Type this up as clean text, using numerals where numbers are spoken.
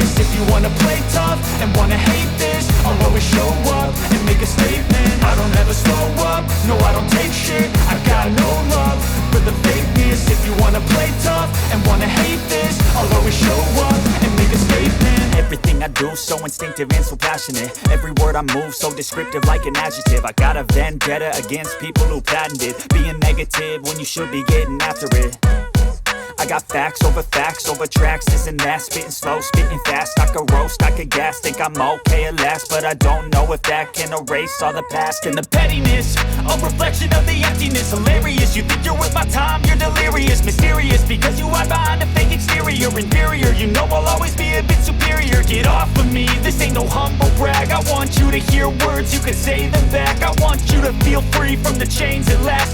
this. If you wanna play tough and wanna hate this, I'll always show up and make a statement. I don't ever slow up, no I don't take shit. I got no love for the fakeness. If you wanna play tough and wanna hate this, I'll always show up and make a statement. Everything I do so instinctive and so passionate. Every word I move so descriptive like an adjective. I got a vendetta against people who patented being negative when you should be getting after it. I got facts over tracks, this and that. Spitting slow, spitting fast. I could roast, I could gas. Think I'm okay at last, but I don't know if that can erase all the past. And the pettiness, a reflection of the emptiness. Hilarious, you think you're worth my time, you're delirious. Mysterious, because you hide behind a fake exterior. Inferior, you know I'll always be a bit superior. Get off of me, this ain't no humble brag. I want you to hear words, you can say them back. I want you to feel free from the chains that last.